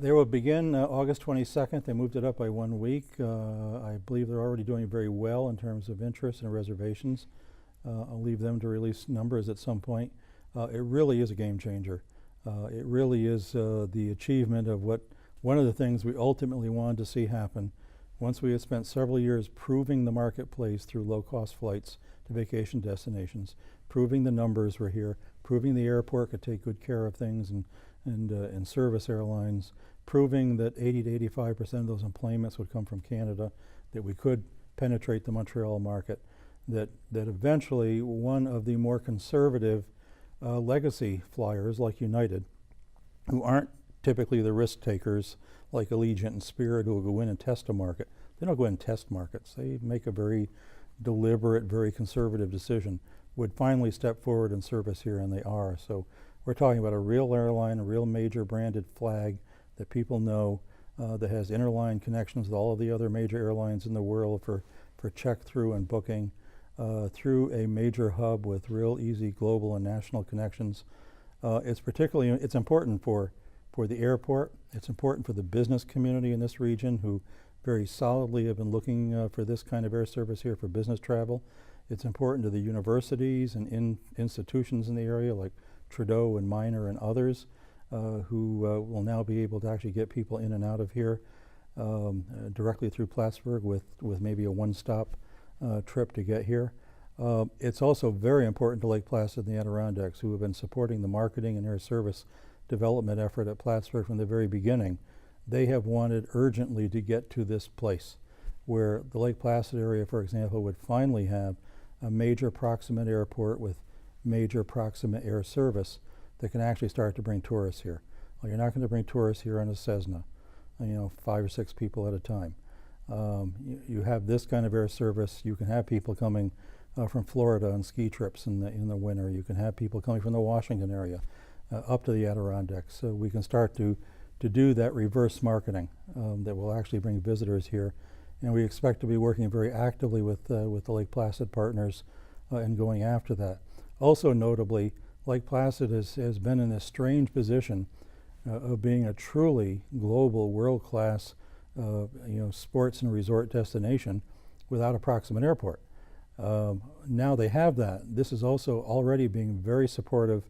They will begin August 22nd. They moved it up by 1 week. I believe they're already doing very well in terms of interest and reservations. I'll leave them to release numbers at some point. It really is a game changer. It really is the achievement of one of the things we ultimately wanted to see happen once we had spent several years proving the marketplace through low-cost flights to vacation destinations, proving the numbers were here, proving the airport could take good care of things and service airlines, proving that 80 to 85% of those employments would come from Canada, that we could penetrate the Montreal market, that eventually one of the more conservative legacy flyers like United, who aren't typically the risk takers like Allegiant and Spirit who will go in and test a market. They don't go in and test markets. They make a very deliberate, very conservative decision, would finally step forward and service here, and they are. So we're talking about a real airline, a real major branded flag that people know, that has interline connections with all of the other major airlines in the world for check-through and booking, through a major hub with real easy global and national connections. It's important for the airport. It's important for the business community in this region who very solidly have been looking for this kind of air service here for business travel. It's important to the universities and institutions in the area like Trudeau and Minor and others who will now be able to actually get people in and out of here directly through Plattsburgh with maybe a one-stop trip to get here. It's also very important to Lake Placid and the Adirondacks, who have been supporting the marketing and air service development effort at Plattsburgh from the very beginning. They have wanted urgently to get to this place where the Lake Placid area, for example, would finally have a major proximate airport with major proximate air service that can actually start to bring tourists here. Well, you're not going to bring tourists here on a Cessna, 5 or 6 people at a time. You have this kind of air service. You can have people coming from Florida on ski trips in the winter. You can have people coming from the Washington area up to the Adirondacks. So we can start to do that reverse marketing that will actually bring visitors here. And we expect to be working very actively with the Lake Placid partners and going after that. Also notably, Lake Placid has been in this strange position of being a truly global, world-class sports and resort destination without a proximate airport. Now they have that. This is also already being very supportive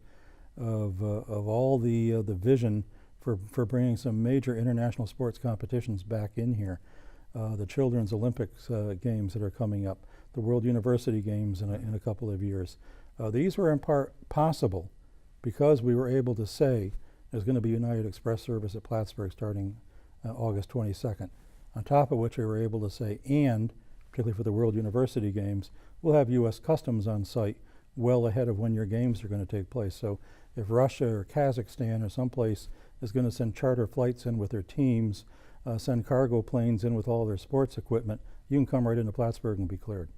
of all the vision for bringing some major international sports competitions back in here. The Children's Olympics Games that are coming up, the World University Games in a couple of years. These were in part possible because we were able to say there's going to be United Express service at Plattsburgh starting August 22nd. On top of which we were able to say, and particularly for the World University Games, we'll have U.S. Customs on site well ahead of when your games are going to take place. So if Russia or Kazakhstan or someplace is going to send charter flights in with their teams, send cargo planes in with all their sports equipment, you can come right into Plattsburgh and be cleared.